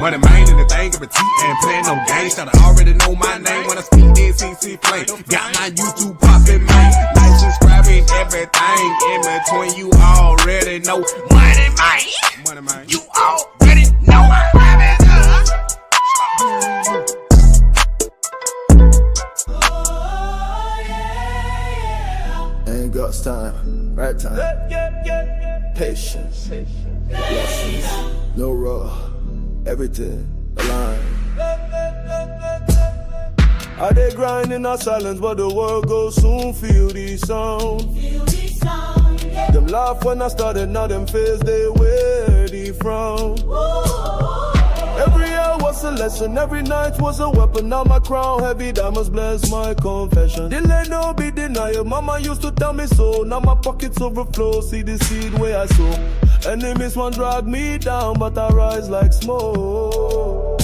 Money man in the thing of a T and playing no games. Should already know my name when I speak NCC play. Got my YouTube poppin', man. Like, subscribing, everything in between. You already know. Money man. You already know. Ain't got time, right time. Patience, lessons, no raw, everything aligned. I dey grind in our silence, but the world goes soon. Feel these sounds. Them laugh when I started, now them face they wear the frown. Every hour was a lesson, every night was a weapon. Now my crown heavy, diamonds bless my confession. Delay no be denial, mama used to tell me so. Now my pockets overflow, see the seed where I sow. Enemies want drag me down, but I rise like smoke.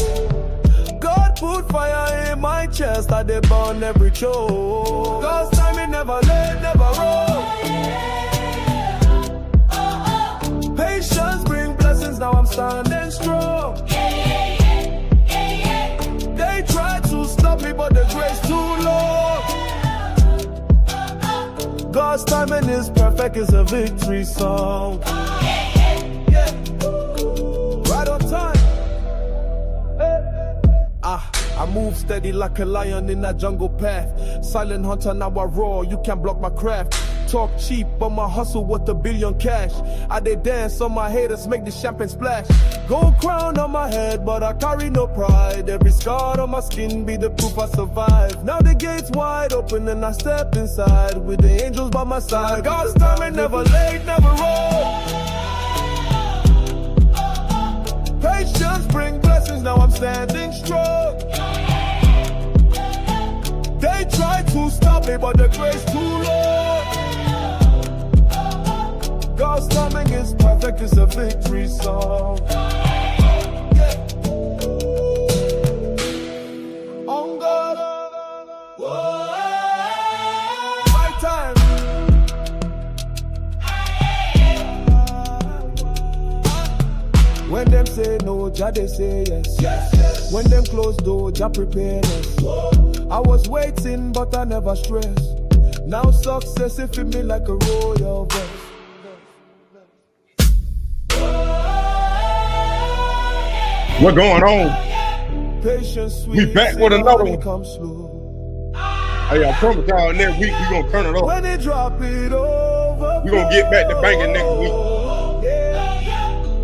God put fire in my chest, I dey burn every choke. God's timing never late, never wrong. Patience bring blessings, now I'm standing strong. They try to stop me, but the grace too low. God's timing is perfect, it's a victory song. Right on time. I move steady like a lion in that jungle path. Silent hunter, now I roar, you can't block my craft. Talk cheap, but my hustle worth $1 billion cash. I dey dance on my haters, make the champagne splash. Gold crown on my head, but I carry no pride. Every scar on my skin be the proof I survived. Now the gate's wide open and I step inside with the angels by my side. God's timing never late, never wrong. Patience bring blessings, now I'm standing strong. They try to stop me, but the grace too low. God's timing is perfect, it's a victory song. On God, my time. When them say no, Jah they say yes. When them close door, Jah prepare us. I was waiting, but I never stressed. Now success it fit me like a royal vest. What going on? Patience, We back with another one. come slow. Hey, I promise y'all next week we gonna turn it up. When they drop it over, We gonna get back to banking next week.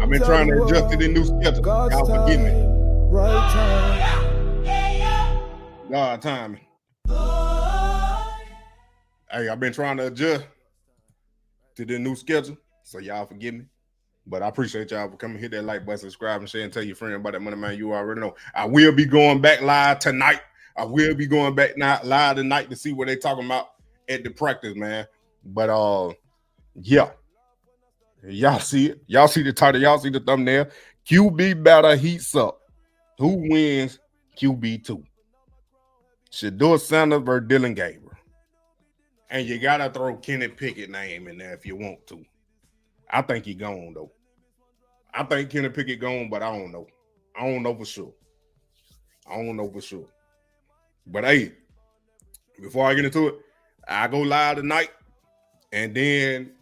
I've been trying to adjust to the new schedule. Y'all forgive me. Right time. God timing. Hey, I've been trying to adjust to the new schedule, so y'all forgive me. But I appreciate y'all for coming, hit that like button, subscribe, and share, and tell your friend about that Money Man. You already know. I will be going back live tonight. I will be going back live tonight to see what they talking about at the practice, man. But yeah. Y'all see it. Y'all see the title. Y'all see the thumbnail. QB battle heats up. Who wins QB2? Shedeur Sanders versus Dillon Gabriel. And you got to throw Kenny Pickett's name in there if you want to. I think he gone, though. I think Kenny Pickett gone, but I don't know. I don't know for sure. But, hey, before I get into it, I go live tonight, and then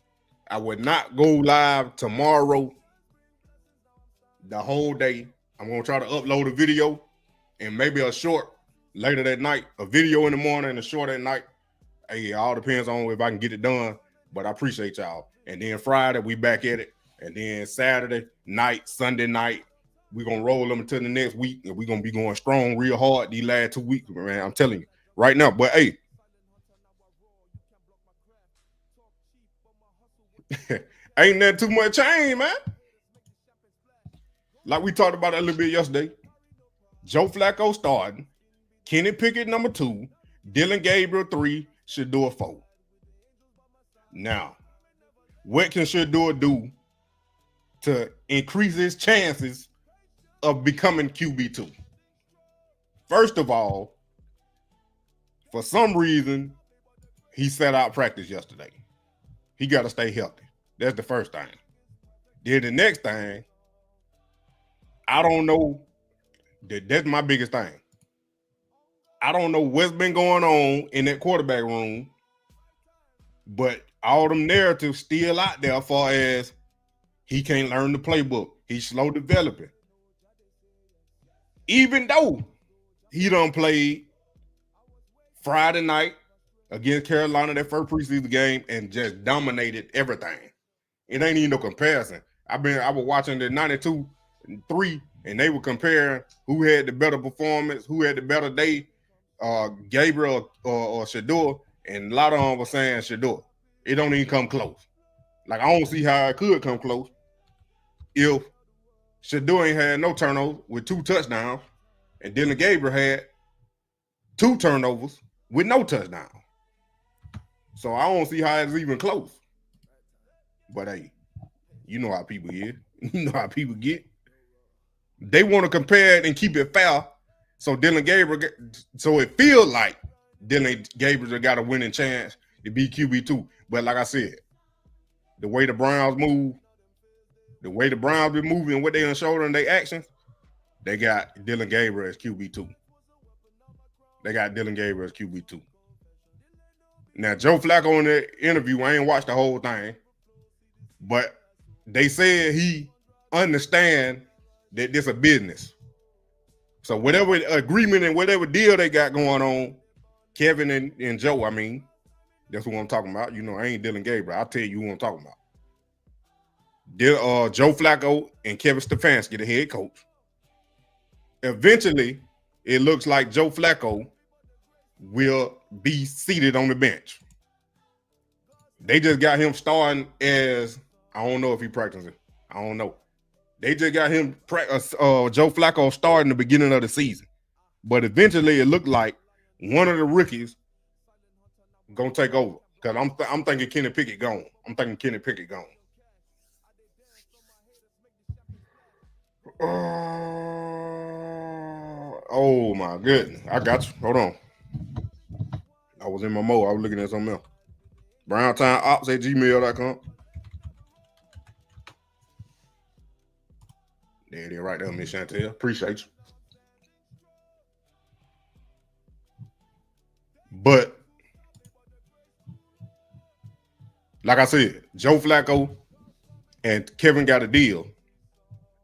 I would not go live tomorrow the whole day. I'm going to try to upload a video and maybe a short later that night, a video in the morning and a short at night. Hey, it all depends on if I can get it done, but I appreciate y'all. And then Friday, we back at it. And then Saturday night, Sunday night, we're going to roll them until the next week, and we're going to be going strong real hard these last 2 weeks, man. I'm telling you right now. But, hey, ain't that too much change, man? Like we talked about a little bit yesterday. Joe Flacco starting, Kenny Pickett number 2, Dillon Gabriel 3, Shedeur 4. Now, what can Shedeur do to increase his chances of becoming QB2? First of all, for some reason, he sat out practice yesterday. He got to stay healthy. That's the first thing. Then the next thing, I don't know That's my biggest thing. I don't know what's been going on in that quarterback room, but all them narratives still out there as far as he can't learn the playbook. He's slow developing. Even though he done played Friday night against Carolina, that first preseason game, and just dominated everything. It ain't even no comparison. I was watching the 92-3, and they were comparing who had the better performance, who had the better day, Gabriel or Shedeur, and a lot of them were saying Shedeur. It don't even come close. Like, I don't see how it could come close if Shedeur ain't had no turnovers with 2 touchdowns, and Dillon Gabriel had 2 turnovers with no touchdown. So I don't see how it's even close. But hey, you know how people is. You know how people get. They want to compare it and keep it fair. So Dillon Gabriel, so it feels like Dillon Gabriel got a winning chance to be QB2. But like I said, the way the Browns move, the way the Browns been moving, what they done showed in their actions, they got Dillon Gabriel as QB2. They got Dillon Gabriel as QB2. Now, Joe Flacco in the interview, I ain't watched the whole thing, but they said he understand that this a business. So whatever agreement and whatever deal they got going on, Kevin and Joe, I mean, that's what I'm talking about. You know, I ain't Dillon Gabriel. I'll tell you who I'm talking about. Joe Flacco and Kevin Stefanski, the head coach. Eventually, it looks like Joe Flacco will be seated on the bench. They just got him starting as, I don't know if he practicing. I don't know. They just got him, Joe Flacco starting the beginning of the season. But eventually, it looked like one of the rookies going to take over. Because I'm thinking Kenny Pickett gone. Oh, my goodness. I got you. Hold on. I was in my mode. I was looking at something else. browntimeops@gmail.com. There it is right there, Miss Chantel. Appreciate you. But, like I said, Joe Flacco and Kevin got a deal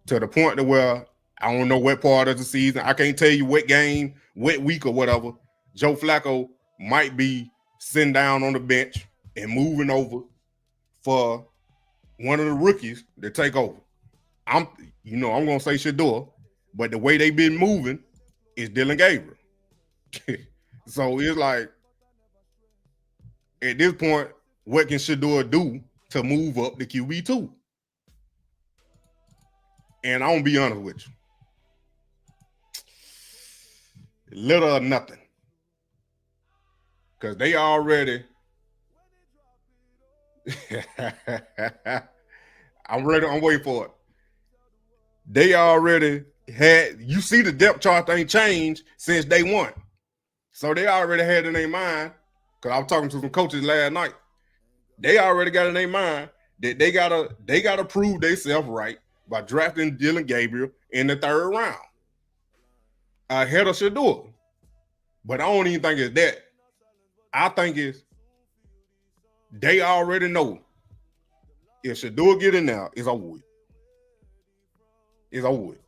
to the point to where I don't know what part of the season. I can't tell you what game, what week or whatever. Joe Flacco might be sitting down on the bench and moving over for one of the rookies to take over. I'm going to say Shedeur, but the way they've been moving is Dillon Gabriel. So it's like, at this point, what can Shedeur do to move up to QB2? And I'm going to be honest with you. Little or nothing. Because they already I'm waiting for it. They already had, you see the depth chart ain't changed since day one. So they already had in their mind, because I was talking to some coaches last night, they already got in their mind that they gotta prove themselves right by drafting Dillon Gabriel in the 3rd round ahead of Shedeur. But I don't even think it's that. I think it's they already know if Shedeur get in there, it's over with. It's over with.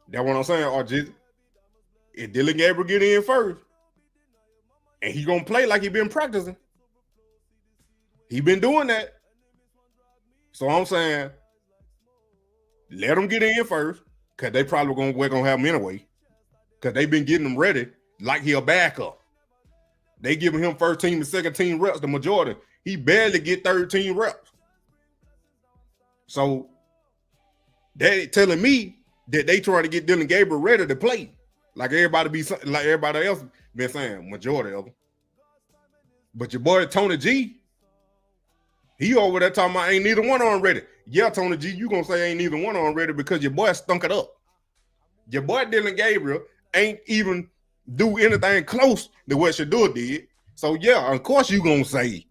That's what I'm saying, RG. If Dillon Gabriel get in first, and he gonna play like he been practicing, he been doing that. So I'm saying, let him get in first, because they probably we're gonna have him anyway, because they been getting him ready like he a backup. They giving him first team and second team reps, the majority. He barely get third team reps. So they telling me that they trying to get Dillon Gabriel ready to play. Like everybody else been saying, majority of them. But your boy Tony G, he over there talking about ain't neither one of them ready. Yeah, Tony G, you gonna say ain't neither one of them ready because your boy stunk it up. Your boy Dillon Gabriel ain't even do anything close to what Shedeur did. So yeah, of course you gonna say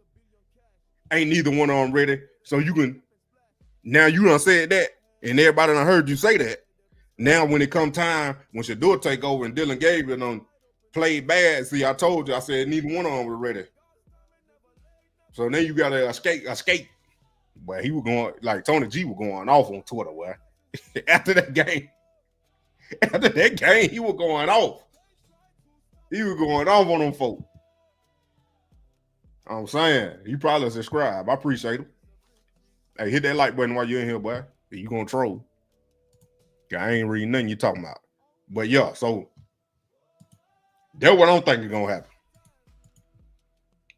ain't neither one of them ready. So you can, now you done said that, And everybody done heard you say that. Now, when it come time, when Shedeur take over and Dillon Gabriel done played bad, see, I told you, I said neither one of them was ready. So then you got to escape. But he was going, like Tony G was going off on Twitter, boy. After that game, he was going off. He was going off on them folks. I'm saying, he probably subscribe. I appreciate him. Hey, hit that like button while you're in here, boy. You gonna troll. I ain't reading nothing you talking about. But yeah, so that's what I don't think is gonna happen.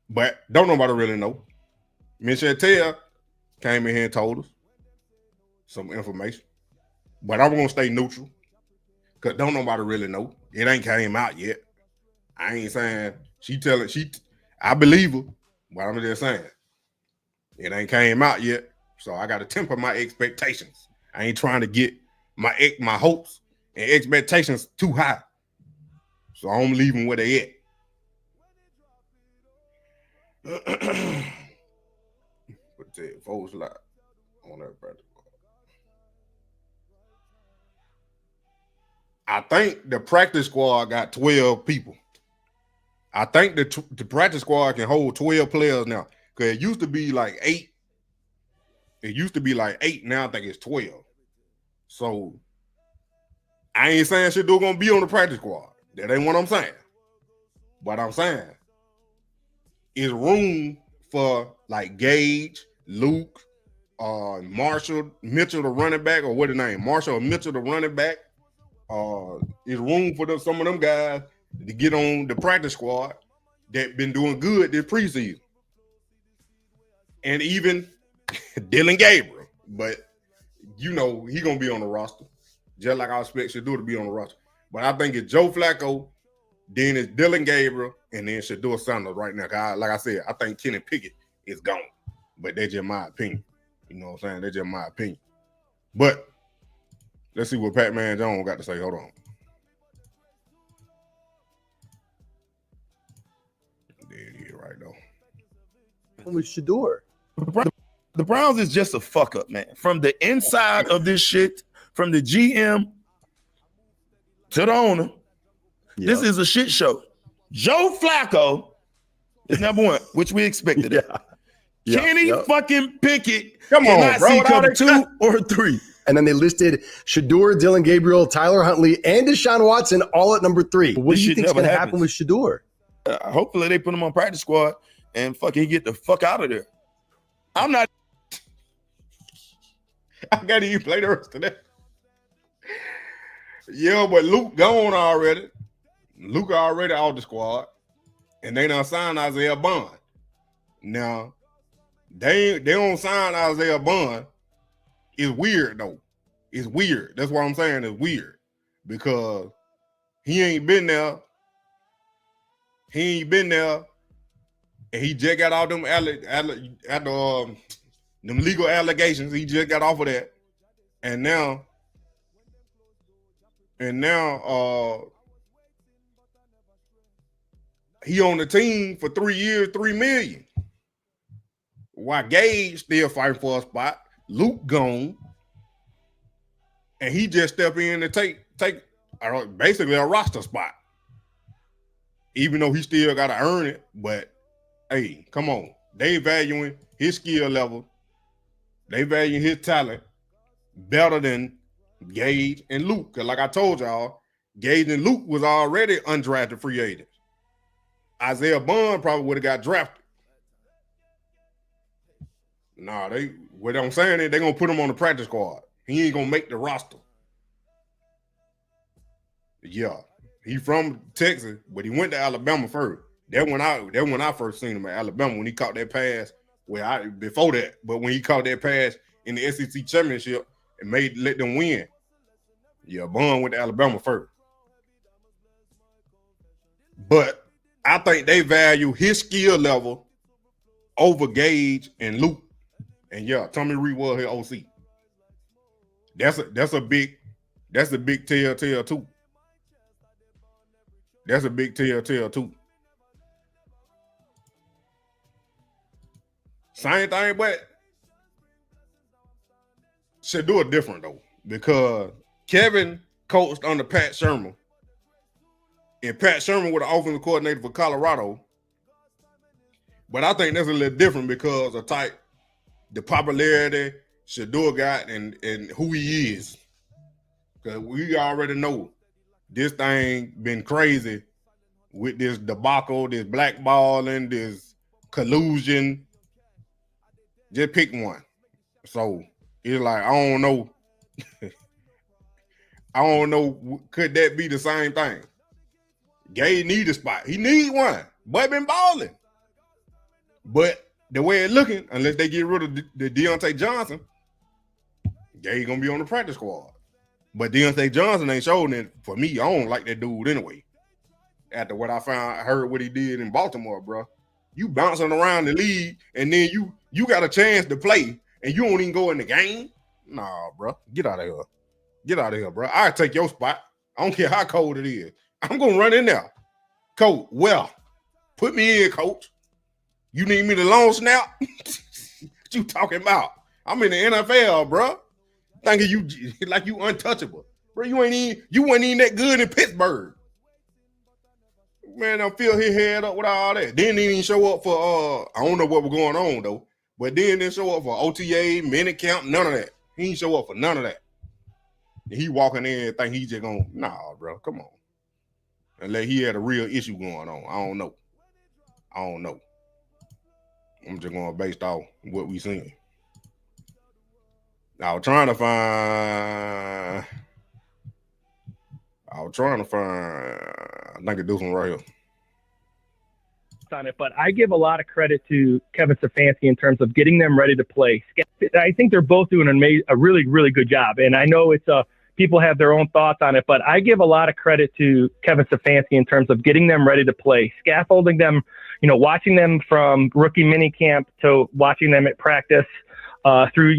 But don't nobody really know. Chantel came in here and told us some information. But I'm gonna stay neutral. Cause don't nobody really know. It ain't came out yet. I ain't saying I believe her, but I'm just saying it ain't came out yet. So I gotta temper my expectations. I ain't trying to get my hopes and expectations too high. So I'm leaving where they at. Put that folks live on that brother. I think the practice squad got 12 people. I think the practice squad can hold 12 players now. Because it used to be like 8. It used to be like 8. Now I think it's 12. So I ain't saying Shedeur gonna be on the practice squad. That ain't what I'm saying. What I'm saying is room for like Gage, Luke, Marshall, Mitchell, the running back, or what the name? Marshall or Mitchell, the running back. Is room for some of them guys to get on the practice squad that been doing good this preseason. And even Dillon Gabriel. But you know he gonna be on the roster. Just like I expect Shedeur to be on the roster. But I think it's Joe Flacco, then it's Dillon Gabriel, and then Shedeur Sanders right now. Like I said, I think Kenny Pickett is gone. But that's just my opinion. You know what I'm saying? That's just my opinion. But let's see what Pat-Man Jones got to say. Hold on. There it is right now. With Shedeur. The Browns is just a fuck up, man. From the inside of this shit, from the GM to the owner, This is a shit show. Joe Flacco is number one, which we expected. Kenny fucking Pickett cannot see cover 2 or 3. And then they listed Shedeur, Dillon Gabriel, Tyler Huntley, and Deshaun Watson all at number 3. What do you think is going to happen with Shedeur? Hopefully they put him on practice squad and fucking get the fuck out of there. I'm not. I got to even play the rest of that. Yeah, but Luke gone already. Luke already out the squad. And they done signed Isaiah Bond. Now, they don't sign Isaiah Bond. It's weird, though. It's weird. That's what I'm saying. It's weird. Because he ain't been there. He ain't been there. And he just got all them them legal allegations. He just got off of that. And now he on the team for 3 years, $3 million. While Gage still fighting for a spot. Luke gone. And he just step in and take basically a roster spot. Even though he still got to earn it. But, hey, come on. They valuing his skill level. They value his talent better than Gage and Luke. Because like I told y'all, Gage and Luke was already undrafted free agents. Isaiah Bond probably would have got drafted. Nah, what I'm saying is they're going to put him on the practice squad. He ain't going to make the roster. Yeah. He from Texas, but he went to Alabama first. That when I first seen him at Alabama when he caught that pass. Before that, but when he caught that pass in the SEC championship and let them win. Yeah, Bond went to Alabama first. But I think they value his skill level over Gage and Luke. And yeah, Tommy Reed was his OC. That's a big telltale too. That's a big telltale too. Same thing, but Shedeur different though, because Kevin coached under Pat Shermer, and Pat Shermer was the offensive coordinator for Colorado. But I think that's a little different because of the popularity Shedeur got and who he is. Because we already know this thing been crazy with this debacle, this blackballing, this collusion. Just pick one. So it's like, I don't know. I don't know. Could that be the same thing? Gay need a spot. He need one. Boy been balling. But the way it's looking, unless they get rid of the Deontay Johnson, Gay gonna be on the practice squad. But Deontay Johnson ain't showing it. For me, I don't like that dude anyway. After what I heard what he did in Baltimore, bro. You bouncing around the league, and then you got a chance to play, and you don't even go in the game? Nah, bro. Get out of here. Get out of here, bro. I'll take your spot. I don't care how cold it is. I'm going to run in there. Coach, well, put me in, coach. You need me to long snap? What you talking about? I'm in the NFL, bro. Thinking you like you untouchable. Bro, you wasn't even that good in Pittsburgh. Man, I feel his head up with all that. Then he didn't show up for I don't know what was going on though, but then didn't show up for OTA, minute count, none of that. He didn't show up for none of that. And he walking in and think he just gonna, nah, bro, come on. Unless he had a real issue going on. I don't know. I'm just going based off what we seen. I was trying to find, I think it do some right here. On it, but I give a lot of credit to Kevin Stefanski in terms of getting them ready to play. I think they're both doing a really, really good job. And I know it's people have their own thoughts on it, but I give a lot of credit to Kevin Stefanski in terms of getting them ready to play, scaffolding them, watching them from rookie minicamp to watching them at practice through,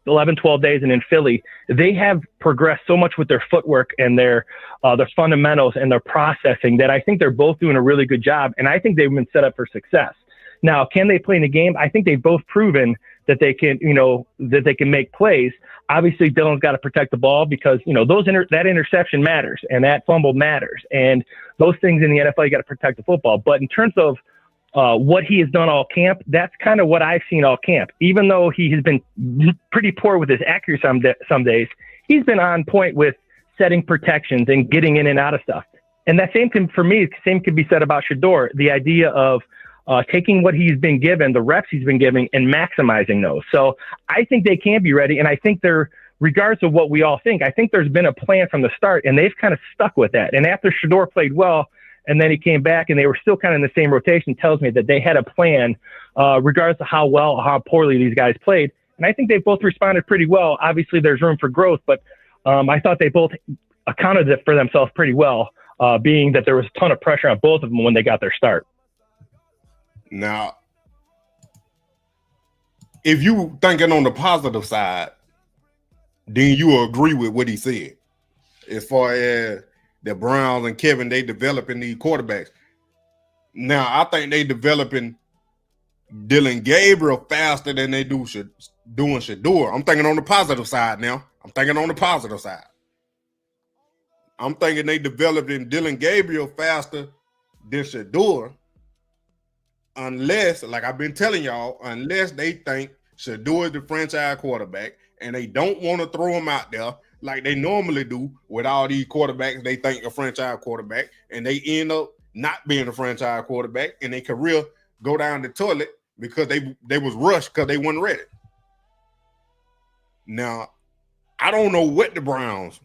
11, 12 days and in Philly. They have progressed so much with their footwork and their fundamentals and their processing that I think they're both doing a really good job. And I think they've been set up for success. Now, can they play in the game? I think they've both proven that they can, that they can make plays. Obviously, Dillon's got to protect the ball because, that interception matters and that fumble matters. And those things in the NFL, you got to protect the football. But in terms of what he has done all camp, that's kind of what I've seen all camp. Even though he has been pretty poor with his accuracy some days, he's been on point with setting protections and getting in and out of stuff. And that same thing for me, same could be said about Shedeur, the idea of taking what he's been given, the reps he's been giving, and maximizing those. So I think they can be ready, and I think they're, regardless of what we all think, I think there's been a plan from the start, and they've kind of stuck with that. And after Shedeur played well, and then he came back and they were still kind of in the same rotation, tells me that they had a plan regardless of how well or how poorly these guys played. And I think they both responded pretty well. Obviously, there's room for growth, but I thought they both accounted for themselves pretty well, being that there was a ton of pressure on both of them when they got their start. Now, if you thinking on the positive side, then you will agree with what he said. As far as the Browns and Kevin, they developing these quarterbacks. Now, I think they developing Dillon Gabriel faster than they doing Shedeur. I'm thinking on the positive side now. I'm thinking they developing Dillon Gabriel faster than Shedeur. Unless, like I've been telling y'all, unless they think Shedeur is the franchise quarterback and they don't want to throw him out there like they normally do with all these quarterbacks they think a franchise quarterback, and they end up not being a franchise quarterback and their career go down the toilet because they was rushed because they weren't ready. Now, I don't know what the Browns,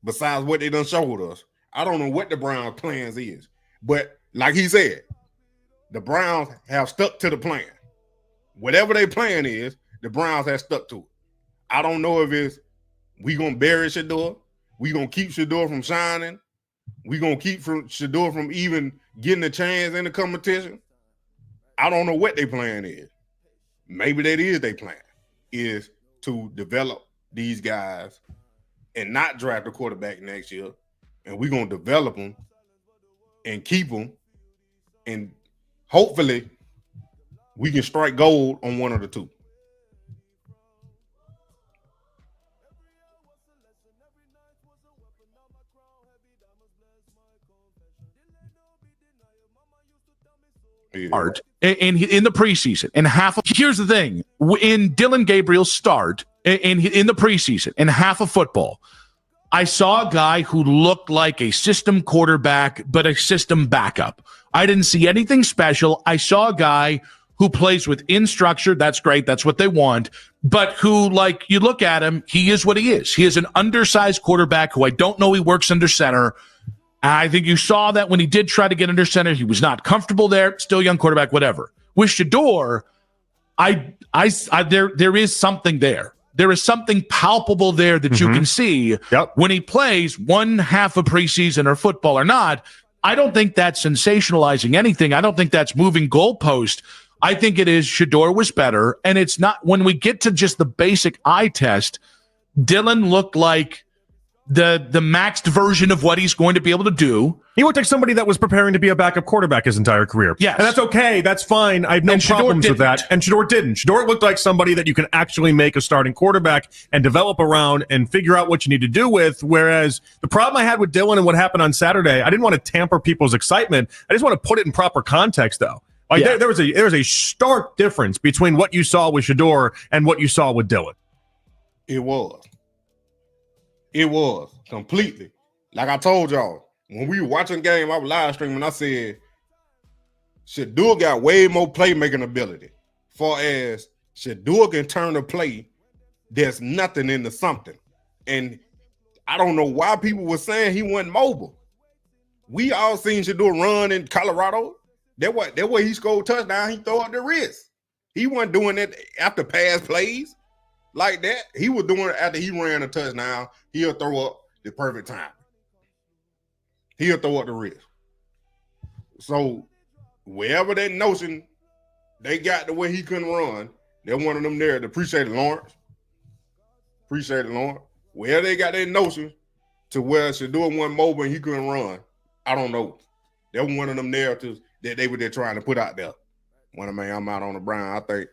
besides what they done showed us, I don't know what the Browns' plans is. But like he said, the Browns have stuck to the plan. Whatever their plan is, the Browns have stuck to it. I don't know if it's we gonna bury Shedeur, we gonna keep Shedeur from shining, we gonna keep Shedeur from even getting a chance in the competition. I don't know what their plan is. Maybe that is their plan, is to develop these guys and not draft a quarterback next year, and we're gonna develop them and keep them, and hopefully we can strike gold on one of the two. start in the preseason, and here's the thing: in Dillon Gabriel's start in the preseason, in half of football, I saw a guy who looked like a system quarterback, but a system backup. I didn't see anything special. I saw a guy who plays within structure. That's great. That's what they want. But who, like, you look at him, he is what he is. He is an undersized quarterback who I don't know he works under center. I think you saw that when he did try to get under center, he was not comfortable there. Still young quarterback, whatever. With Shedeur, there is something there. There is something palpable there that you can see when he plays one half of preseason or football or not. I don't think that's sensationalizing anything. I don't think that's moving goalpost. I think it is Shedeur was better. And it's not, when we get to just the basic eye test, Dillon looked like the maxed version of what he's going to be able to do. He looked like somebody that was preparing to be a backup quarterback his entire career. Yes. And that's okay. That's fine. I have no problems with that. And Shedeur didn't. Shedeur looked like somebody that you can actually make a starting quarterback and develop around and figure out what you need to do with. Whereas the problem I had with Dillon and what happened on Saturday, I didn't want to tamper people's excitement. I just want to put it in proper context, though. Like there was a stark difference between what you saw with Shedeur and what you saw with Dillon. It was completely. Like I told y'all, when we were watching game, I was live streaming, I said, Shedeur got way more playmaking ability. Far as Shedeur can turn a play, there's nothing into something. And I don't know why people were saying he wasn't mobile. We all seen Shedeur run in Colorado. That way he scored touchdown, he throw up the wrist. He wasn't doing that after pass plays like that. He was doing it after he ran a touchdown. He'll throw up the perfect time. He'll throw up the wrist. So wherever that notion they got the way he couldn't run, they're one of them there to appreciate it, Lawrence. Appreciate it, Lawrence. Where they got that notion to where Shedeur wasn't mobile and he couldn't run, I don't know. They're one of them narratives that they were there trying to put out there. When I'm out on the Brown, I think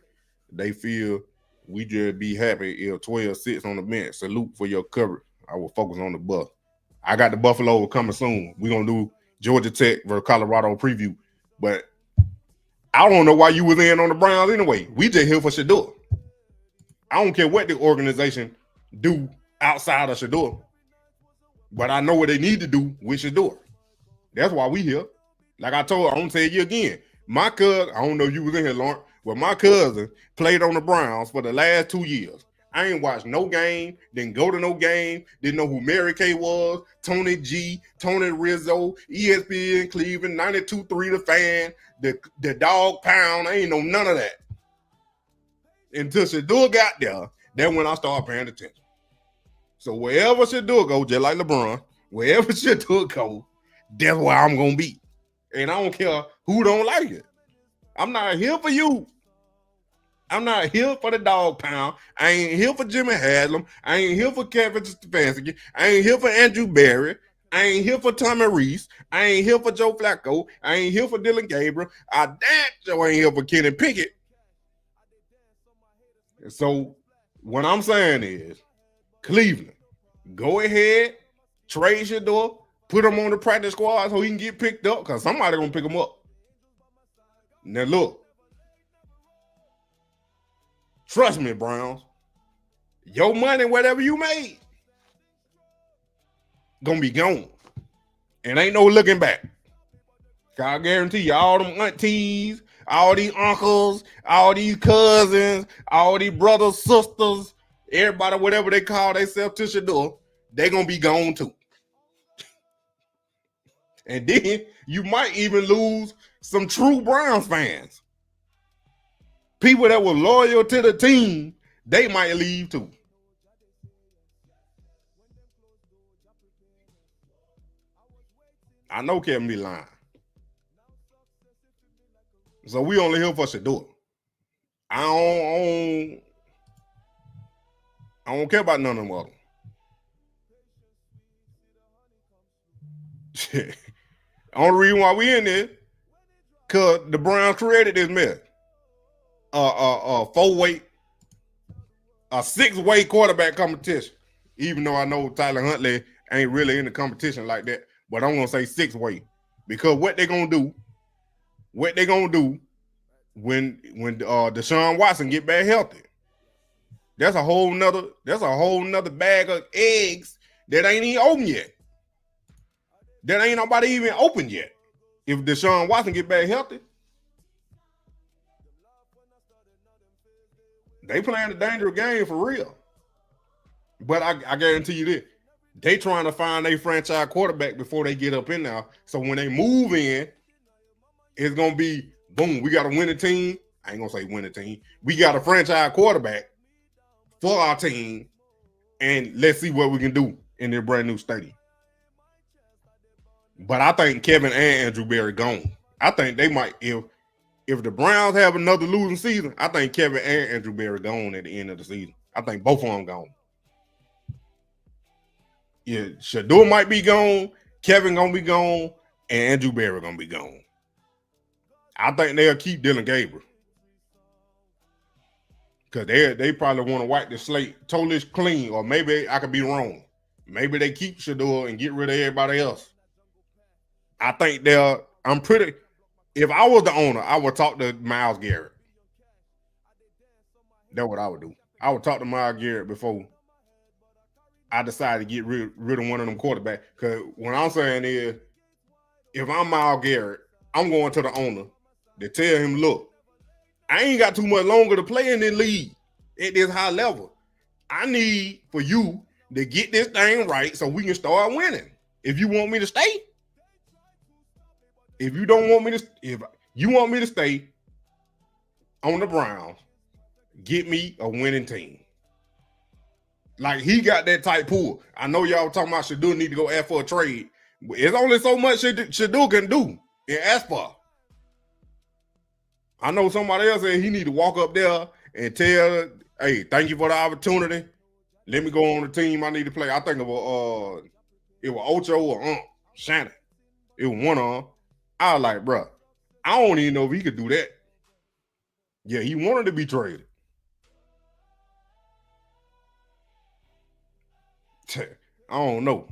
they feel we just be happy if 12 sits on the bench. Salute for your coverage. I will focus on the Buff. I got the Buffalo coming soon. We're going to do Georgia Tech versus Colorado preview. But I don't know why you was in on the Browns anyway. We just here for Shedeur. I don't care what the organization do outside of Shedeur. But I know what they need to do with Shedeur. That's why we here. Like I told, I'm going to tell you again. My cousin, I don't know if you was in here, Lawrence, but my cousin played on the Browns for the last 2 years. I ain't watched no game, didn't go to no game, didn't know who Mary Kay was, Tony G, Tony Rizzo, ESPN Cleveland, 92.3 The Fan, the Dog Pound. I ain't know none of that. Until Shedeur got there, then when I started paying attention. So wherever Shedeur go, just like LeBron, wherever Shedeur go, that's where I'm going to be. And I don't care who don't like it. I'm not here for you. I'm not here for the Dog Pound. I ain't here for Jimmy Haslam. I ain't here for Kevin Stefanski. I ain't here for Andrew Berry. I ain't here for Tommy Reese. I ain't here for Joe Flacco. I ain't here for Dillon Gabriel. I damn sure ain't here for Kenny Pickett. So what I'm saying is, Cleveland, go ahead, trade Shedeur, put him on the practice squad so he can get picked up because somebody going to pick him up. Now, look. Trust me, Browns. Your money, whatever you made, going to be gone. And ain't no looking back. I guarantee you, all them aunties, all these uncles, all these cousins, all these brothers, sisters, everybody, whatever they call themselves to Shedeur, they going to be gone too. And then you might even lose some true Browns fans. People that were loyal to the team, they might leave too. I know Kevin be lying. So we only here for Shedeur. I don't care about none of them other. Only reason why we in there, cause the Browns created this mess. A 6-way quarterback competition. Even though I know Tyler Huntley ain't really in the competition like that, but I'm gonna say 6-way because what they're gonna do what they gonna do when Deshaun Watson get back healthy. That's a whole nother bag of eggs that ain't even open yet. That ain't nobody even open yet. If Deshaun Watson get back healthy, they playing a dangerous game for real. But I guarantee you this. They trying to find a franchise quarterback before they get up in there. So when they move in, it's going to be, boom, we got a winning team. I ain't going to say winning team. We got a franchise quarterback for our team, and let's see what we can do in their brand new stadium. But I think Kevin and Andrew Berry gone. I think they might, if the Browns have another losing season, I think Kevin and Andrew Berry gone at the end of the season. I think both of them gone. Yeah, Shedeur might be gone, Kevin gonna be gone, and Andrew Berry gonna be gone. I think they'll keep Dillon Gabriel. Because they probably want to wipe the slate totally clean, or maybe I could be wrong. Maybe they keep Shedeur and get rid of everybody else. I think if I was the owner, I would talk to Myles Garrett. That's what I would do. I would talk to Myles Garrett before I decided to get rid of one of them quarterbacks. Because what I'm saying is, if I'm Myles Garrett, I'm going to the owner to tell him, look, I ain't got too much longer to play in this league at this high level. I need for you to get this thing right so we can start winning. If you want me to stay, if you want me to stay on the Browns, get me a winning team. Like, he got that type pull. I know y'all talking about Shedeur need to go ask for a trade. But it's only so much Shedeur can do and ask for. I know somebody else said he need to walk up there and tell, hey, thank you for the opportunity. Let me go on the team I need to play. I think it was Ocho or Shannon. It was one of them. I was like, bro, I don't even know if he could do that. Yeah, he wanted to be traded. I don't know.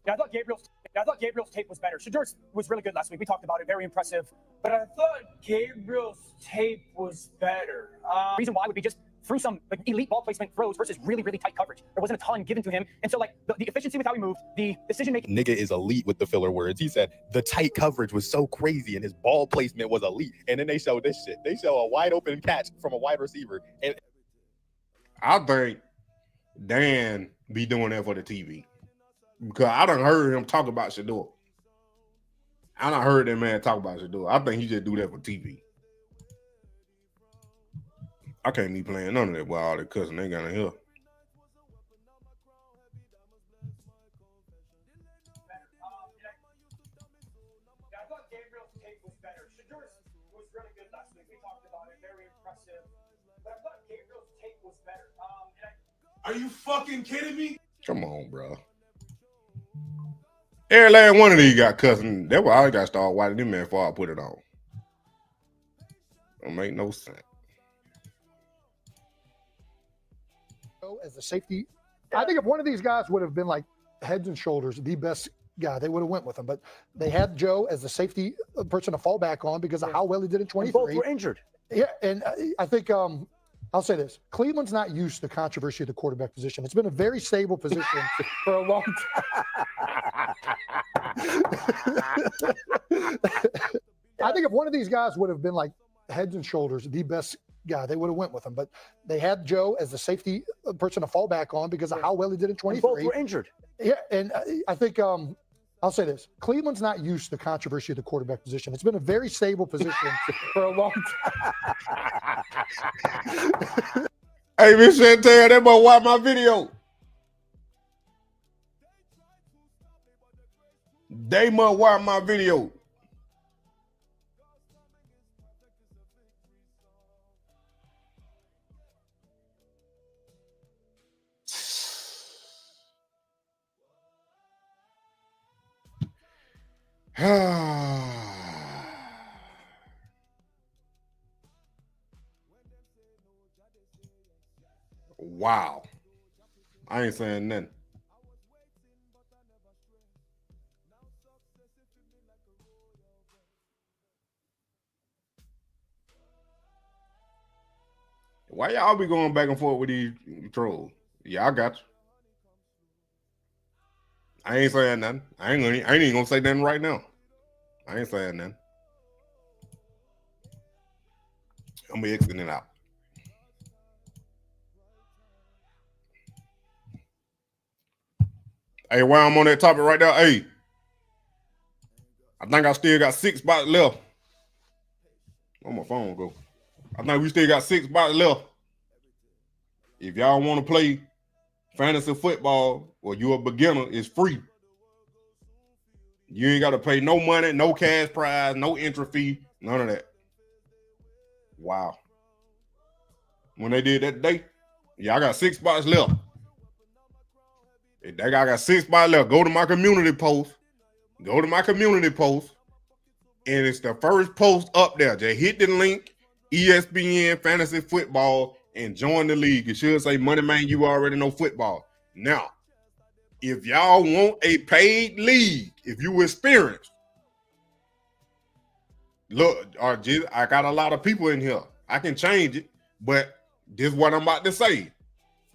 I thought Gabriel's tape was better. Shedeur was really good last week. We talked about it. Very impressive. But I thought Gabriel's tape was better. Reason why would be just through some elite ball placement throws versus really, really tight coverage. There wasn't a ton given to him. And so, the efficiency with how he moved, the decision-making. Nigga is elite with the filler words. He said the tight coverage was so crazy and his ball placement was elite. And then they show this shit. They show a wide open catch from a wide receiver. And I think Dan be doing that for the TV. Because I done heard him talk about Shedeur. I done heard that man talk about Shedeur. I think he just do that for TV. I can't be playing none of that with all that cussing they got in here. I thought Gabriel's tape was better. Shedeur was really good last week. We talked about it. Very impressive. But I thought Gabriel's tape was better. Are you fucking kidding me? Come on, bro. Every last one of these got cussing. That's why I got to start watching them man before I put it on. Don't make no sense. As a safety, I think if one of these guys would have been like heads and shoulders the best guy, they would have went with him. But they had Joe as the safety person to fall back on because of how well he did in 23. Both were injured. Yeah, and I think I'll say this. Cleveland's not used to the controversy of the quarterback position. It's been a very stable position for a long time. I think if one of these guys would have been like heads and shoulders the best guy, they would have went with him. But they had Joe as the safety person to fall back on because of how well he did in 23. Both were injured. Yeah, and I think I'll say this. Cleveland's not used to the controversy of the quarterback position. It's been a very stable position for a long time. Hey, Miss Chantel, that boy watch my video. They must watch my video. Wow. I ain't saying nothing. Why y'all be going back and forth with these trolls? Yeah, I got you. I ain't saying nothing. I ain't even gonna say nothing right now. I ain't saying nothing. I'm gonna exit it out. Hey, while I'm on that topic right now, hey, I think I still got 6 spots left. Where my phone go? I think we still got 6 spots left. If y'all want to play fantasy football or you're a beginner, it's free. You ain't got to pay no money, no cash prize, no entry fee, none of that. Wow. When they did that today, yeah, I got 6 spots left. If that guy got 6 spots left, go to my community post. Go to my community post. And it's the first post up there. Just hit the link, ESPN Fantasy Football, and join the league. It should say, Money Man, you already know football. Now, if y'all want a paid league, if you experienced, look, I got a lot of people in here. I can change it, but this is what I'm about to say.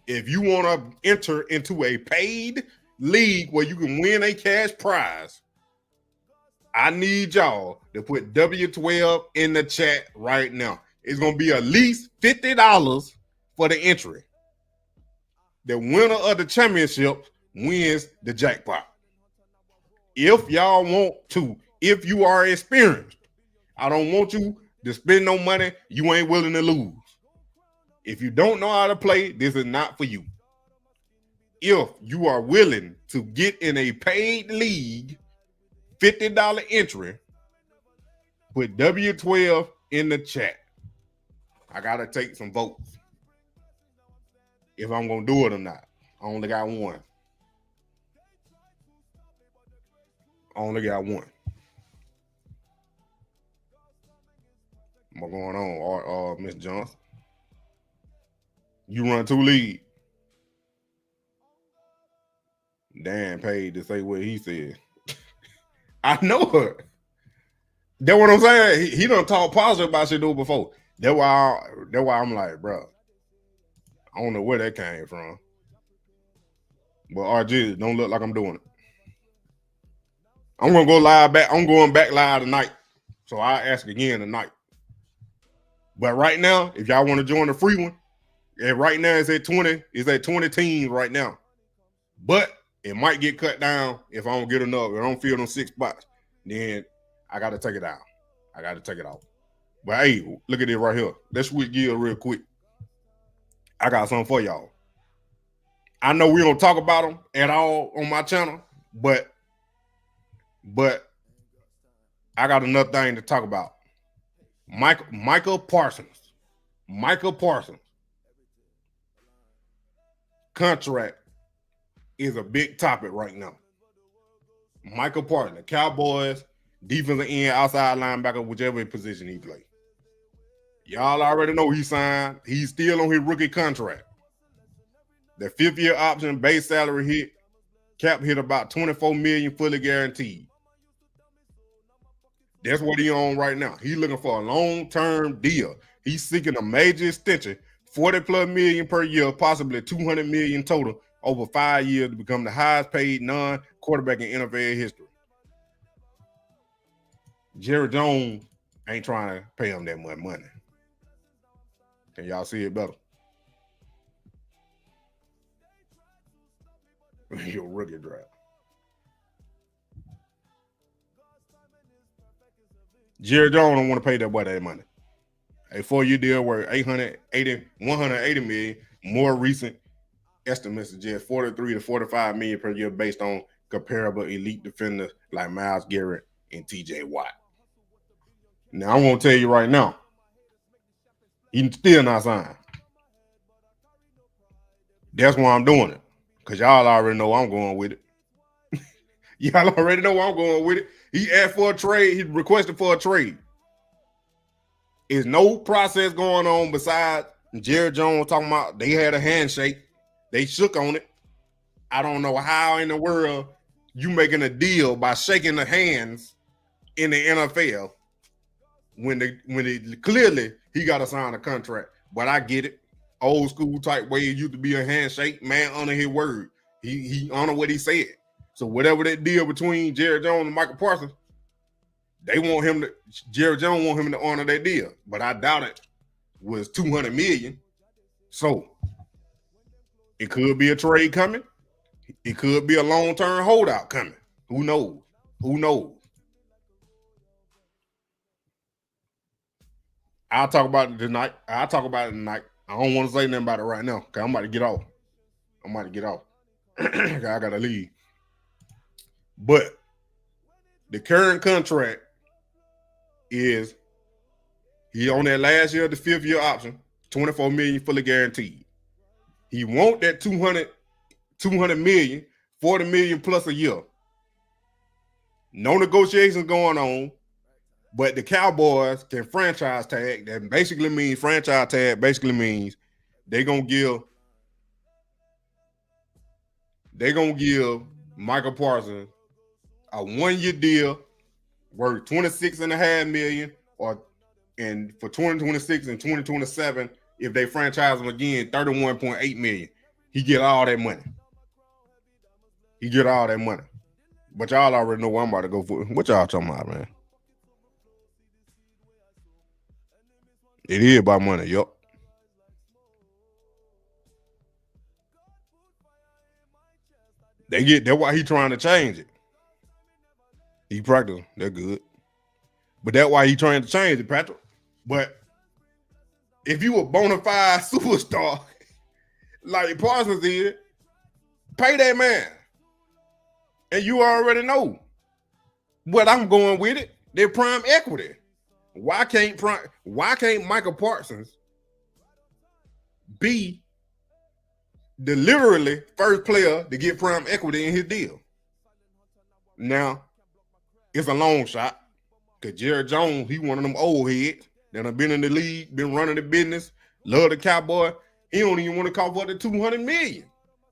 If you want to enter into a paid league where you can win a cash prize, I need y'all to put W12 in the chat right now. It's going to be at least $50 for the entry. The winner of the championship wins the jackpot. If y'all want to, if you are experienced, I don't want you to spend no money you ain't willing to lose. If you don't know how to play, this is not for you. If you are willing to get in a paid league, $50 entry, put W12 in the chat. I got to take some votes if I'm going to do it or not. I only got one. What's going on, Miss Johnson? You run 2 leagues. Dan paid to say what he said. I know her. That's what I'm saying. He done talk positive about Shedeur before. That's why I'm like, bro, I don't know where that came from. But RG, don't look like I'm doing it. I'm gonna go live back. I'm going back live tonight. So I'll ask again tonight. But right now, if y'all want to join the free one, and right now it's at 20. It's at 20 teams right now. But it might get cut down if I don't get enough. If I don't fill them 6 spots, then I got to take it out. I got to take it out. But hey, look at it right here. Let's switch gears real quick. I got something for y'all. I know we don't talk about them at all on my channel, but I got another thing to talk about. Michael Parsons. Michael Parsons. Contract is a big topic right now. Michael Parsons, the Cowboys, defensive end, outside linebacker, whichever position he plays. Y'all already know he signed. He's still on his rookie contract. The 5th-year option, base salary hit, cap hit about $24 million fully guaranteed. That's what he on right now. He's looking for a long-term deal. He's seeking a major extension, $40+ million per year, possibly $200 million total over 5 years to become the highest paid non-quarterback in NFL history. Jerry Jones ain't trying to pay him that much money. Can y'all see it better? Your rookie draft. Jerry Jones don't want to pay that boy that money. A 4-year deal worth $180 million. More recent estimates suggest $43 to $45 million per year based on comparable elite defenders like Myles Garrett and TJ Watt. Now, I'm going to tell you right now, he's still not signed. That's why I'm doing it, because y'all already know I'm going with it. Y'all already know I'm going with it. He asked for a trade. He requested for a trade. There's no process going on besides Jerry Jones talking about they had a handshake. They shook on it. I don't know how in the world you making a deal by shaking the hands in the NFL when clearly he got to sign a contract. But I get it. old school type way. It used to be a handshake, man honor his word. He honor what he said. So whatever that deal between Jerry Jones and Michael Parsons, Jerry Jones want him to honor that deal. But I doubt it was $200 million. So it could be a trade coming. It could be a long-term holdout coming. Who knows? Who knows? I'll talk about it tonight. I don't want to say nothing about it right now because I'm about to get off. I got to leave. But the current contract is he on that last year, the 5th year option, $24 million fully guaranteed. He want that $200 million, $40 million plus a year. No negotiations going on. But the Cowboys can franchise tag. That basically means franchise tag basically means they're gonna give Michael Parsons a 1-year deal worth $26.5 million, and for 2026 and 2027, if they franchise him again, $31.8 million. He get all that money. But y'all already know what I'm about to go for. What y'all talking about, man? It is about money, yup. That's why he trying to change it. He practical, they're good. But that's why he trying to change it, Patrick. But if you a bona fide superstar, like Parsons did, pay that man. And you already know what I'm going with it. They're prime equity. Why can't Michael Parsons be the literally first player to get prime equity in his deal? Now, it's a long shot because Jerry Jones, he one of them old heads that have been in the league, been running the business, love the Cowboy. He don't even want to call for the $200 million.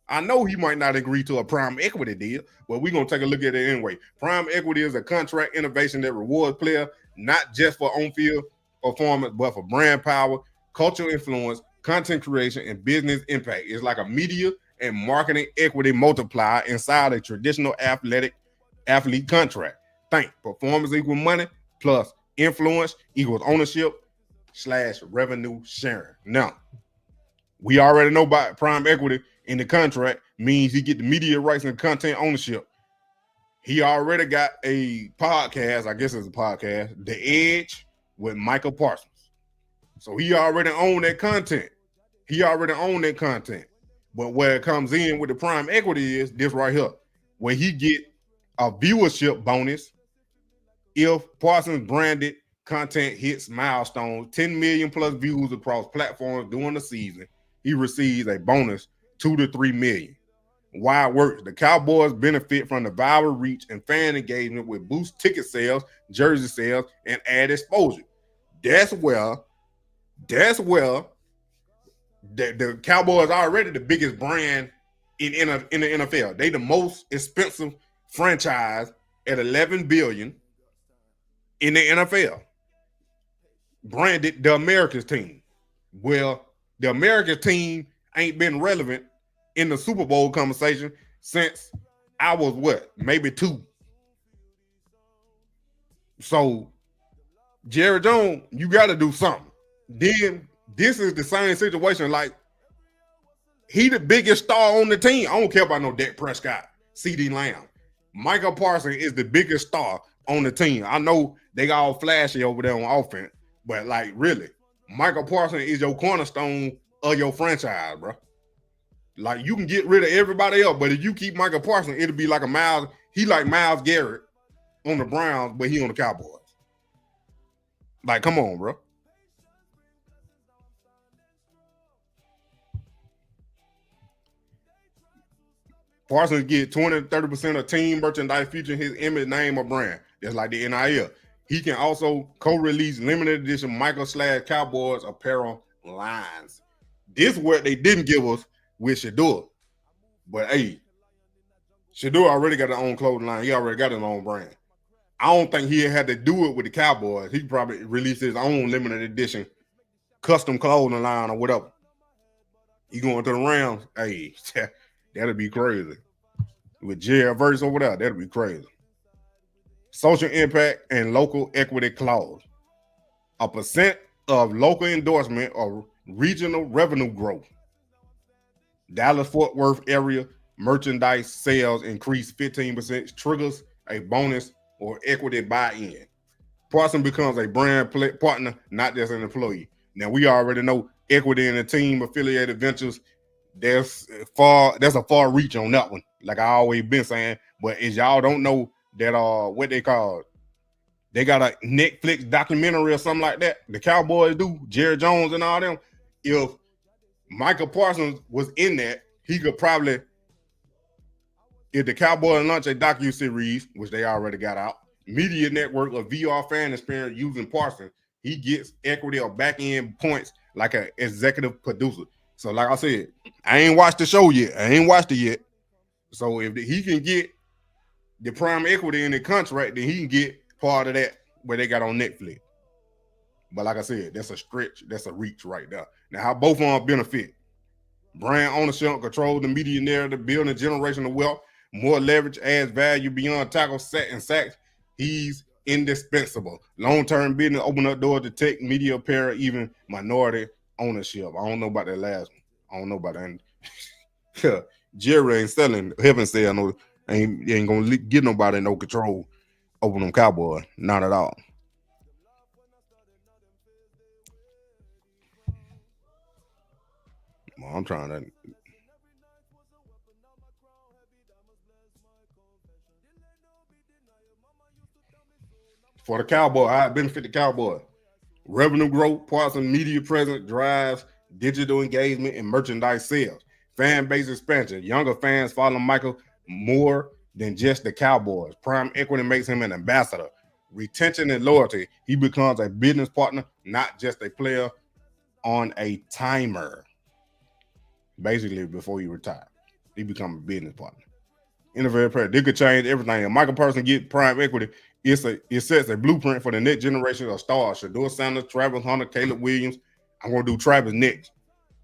I know he might not agree to a prime equity deal, but we're going to take a look at it anyway. Prime equity is a contract innovation that rewards players not just for on-field performance, but for brand power, cultural influence, content creation, and business impact. It's like a media and marketing equity multiplier inside a traditional athlete contract. Think performance equals money plus influence equals ownership / revenue sharing. Now, we already know about prime equity in the contract means he get the media rights and content ownership. He already got a podcast, I guess it's a podcast, The Edge with Michael Parsons. So he already owned that content. But where it comes in with the prime equity is this right here, where he get a viewership bonus if Parsons branded content hits milestones, 10 million plus views across platforms during the season. He receives a bonus 2 to 3 million. Why it works? The Cowboys benefit from the viral reach and fan engagement with boost ticket sales, jersey sales, and ad exposure. That's where the Cowboys are already the biggest brand in the NFL. They the most expensive franchise at $11 billion in the NFL. Branded the America's team. Well, the America's team ain't been relevant in the Super Bowl conversation since I was maybe 2. So Jerry Jones, you got to do something. Then this is the same situation. Like, he the biggest star on the team. I don't care about no Dak Prescott, CeeDee Lamb. Michael Parsons is the biggest star on the team. I know they got all flashy over there on offense, but like, really, Michael Parsons is your cornerstone of your franchise, bro. Like, you can get rid of everybody else, but if you keep Michael Parsons, it'll be like Miles Garrett on the Browns, but he on the Cowboys. Like, come on, bro. Parsons get 20 to 30% of team merchandise featuring his image, name, or brand. That's like the NIL. He can also co-release limited edition Michael/Cowboys apparel lines. This is what they didn't give us with Shedeur. But hey, Shedeur already got his own clothing line. He already got his own brand. I don't think he had to do it with the Cowboys. He probably released his own limited edition custom clothing line or whatever. He going to the Rams. Hey, that'll be crazy. With Jared Verse over there, that'll be crazy. Social impact and local equity clause. A percent of local endorsement or regional revenue growth. Dallas-Fort Worth area merchandise sales increase 15%, triggers a bonus or equity buy-in. Parsons becomes a brand partner, not just an employee. Now, we already know equity in the team affiliated ventures, there's a far reach on that one, like I always been saying. But as y'all don't know that what they call, they got a Netflix documentary or something like that. The Cowboys do, Jerry Jones and all them. If Michael Parsons was in that, he could probably, if the Cowboys launch a docu-series, which they already got out, media network or VR fan experience using Parsons, he gets equity or back-end points like an executive producer. So like I said, I ain't watched the show yet. I ain't watched it yet. So if he can get the prime equity in the contract, then he can get part of that where they got on Netflix. But like I said, that's a stretch. That's a reach right there. Now, how both of them benefit? Brand ownership, control the media narrative, building generational wealth, more leverage, adds value beyond tackles, sack, and sacks. He's indispensable. Long-term business, open up doors to tech, media, apparel, even minority ownership. I don't know about that last one. I don't know about that. Jerry ain't selling. Heaven said no, ain't gonna get nobody no control over them Cowboys. Not at all. Well, I'm trying to. For the Cowboy, I benefit the Cowboy. Revenue growth, Parsons media presence drives digital engagement and merchandise sales. Fan base expansion. Younger fans follow Michael more than just the Cowboys. Prime equity makes him an ambassador. Retention and loyalty. He becomes a business partner, not just a player on a timer. Basically, before you retire, he becomes a business partner. Innovative player. They could change everything. If Michael Parsons get prime equity, it sets a blueprint for the next generation of stars. Shedeur Sanders, Travis Hunter, Caleb Williams. I'm going to do Travis next.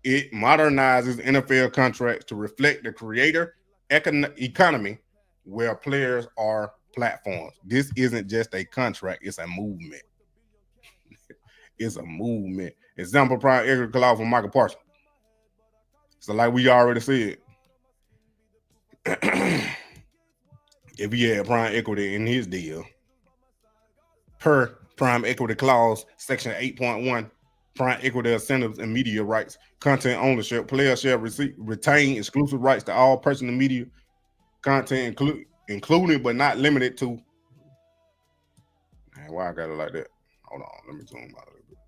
It modernizes NFL contracts to reflect the creator economy where players are platforms. This isn't just a contract. It's a movement. It's a movement. Example, prime equity clause for Michael Parsons. So like we already said, if he had prime equity in his deal, per prime equity clause, section 8.1, prime equity incentives and media rights, content ownership, players shall retain exclusive rights to all personal media content, including but not limited to. Man, why I got it like that? Hold on, let me zoom out a little bit.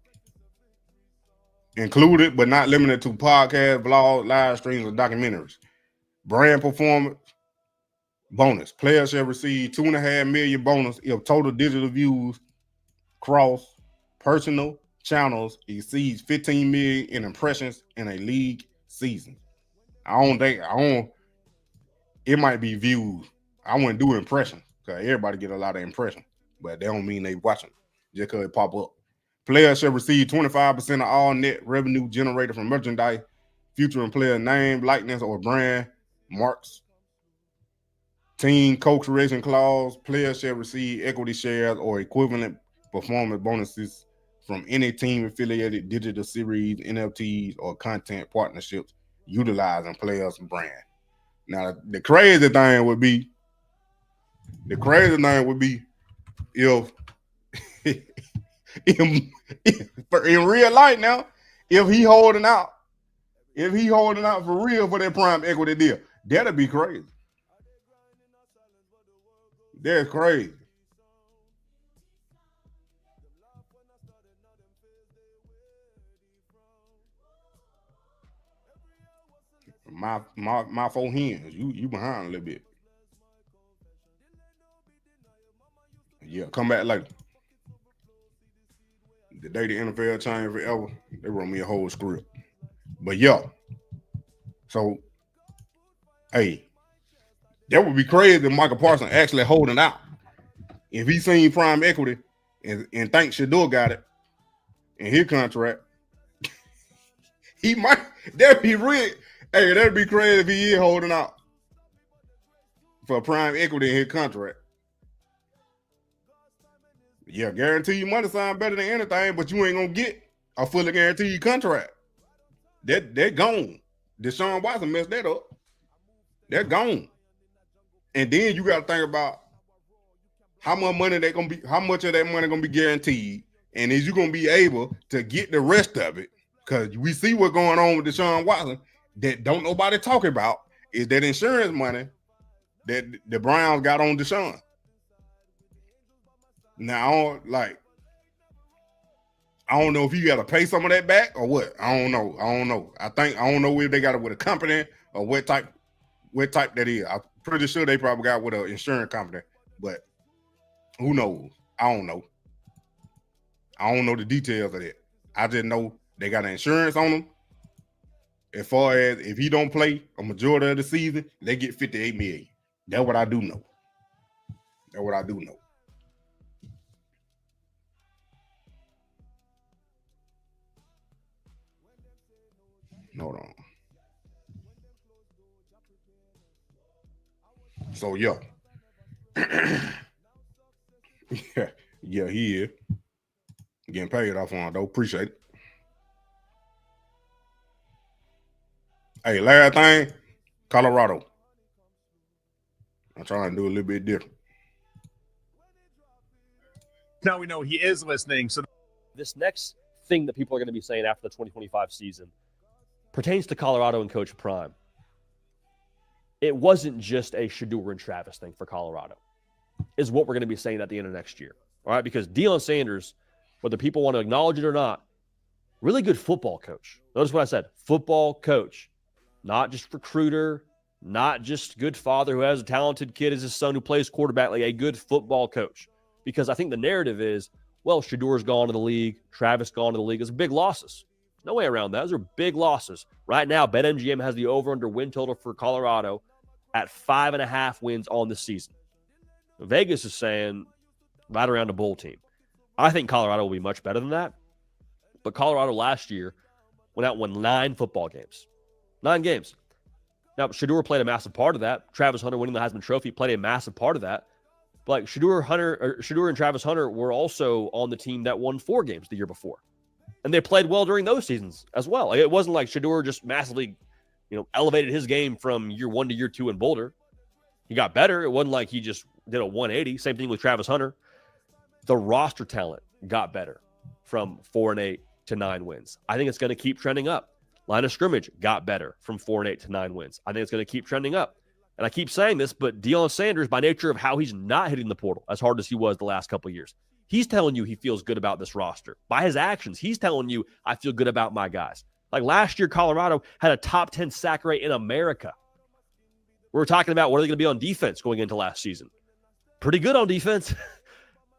Included but not limited to podcasts, vlogs, live streams, or documentaries. Brand performance bonus. Players shall receive 2.5 million bonus if total digital views cross personal channels exceeds 15 million in impressions in a league season. It might be views. I wouldn't do impressions because everybody get a lot of impressions, but they don't mean they watching just because it pop up. Players shall receive 25% of all net revenue generated from merchandise, featuring player name, likeness, or brand marks. Team co-creation clause. Players shall receive equity shares or equivalent performance bonuses from any team-affiliated digital series, NFTs, or content partnerships utilizing players' brand. Now, the crazy thing would be if in real life now, if he holding out for real for that prime equity deal, that'd be crazy. That's crazy. My four hands. You behind a little bit. Yeah, come back later. The day the NFL changed forever, they wrote me a whole script. But yeah, so hey, that would be crazy if Michael Parsons actually holding out. If he seen prime equity and think Shedeur got it in his contract, He might. That'd be real. Hey, that'd be crazy if he is holding out for prime equity in his contract. Yeah, guarantee you money sound better than anything, but you ain't gonna get a fully guaranteed contract. They're gone. Deshaun Watson messed that up. They're gone. And then you got to think about how much money they gonna be, how much of that money gonna be guaranteed, and is you gonna be able to get the rest of it? Because we see what's going on with Deshaun Watson that don't nobody talk about is that insurance money that the Browns got on Deshaun. Now, I don't know if you got to pay some of that back or what. I don't know. I don't know if they got it with a company or what type that is. I'm pretty sure they probably got with an insurance company, but who knows? I don't know. I don't know the details of that. I just know they got an insurance on them. As far as if he don't play a majority of the season, they get $58 million. That's what I do know. Hold on. So yeah. yeah, he is. Getting paid off on it though. Appreciate it. Hey, last thing, Colorado. I'm trying to do a little bit different. Now we know he is listening. So this next thing that people are going to be saying after the 2025 season pertains to Colorado and Coach Prime. It wasn't just a Shedeur and Travis thing for Colorado, is what we're going to be saying at the end of next year. All right, because Dillon Sanders, whether people want to acknowledge it or not, really good football coach. Notice what I said, football coach, not just recruiter, not just good father who has a talented kid as his son who plays quarterback, like a good football coach. Because I think the narrative is, well, Shedeur's gone to the league, Travis gone to the league. Those are big losses. No way around that. Those are big losses. Right now, BetMGM has the over-under win total for Colorado at 5.5 wins on the season. Vegas is saying right around a bowl team. I think Colorado will be much better than that. But Colorado last year went out and won 9 football games. 9 games. Now, Shedeur played a massive part of that. Travis Hunter winning the Heisman Trophy played a massive part of that. But like Shedeur and Travis Hunter were also on the team that won 4 games the year before. And they played well during those seasons as well. Like, it wasn't like Shedeur just massively, elevated his game from year 1 to year 2 in Boulder. He got better. It wasn't like he just did a 180. Same thing with Travis Hunter. The roster talent got better from 4-8 to 9 wins. I think it's going to keep trending up. Line of scrimmage got better from 4-8 to 9 wins. I think it's going to keep trending up. And I keep saying this, but Dillon Sanders, by nature of how he's not hitting the portal as hard as he was the last couple of years, he's telling you he feels good about this roster. By his actions, he's telling you, I feel good about my guys. Like last year, Colorado had a top 10 sack rate in America. We were talking about what are they going to be on defense going into last season. Pretty good on defense. I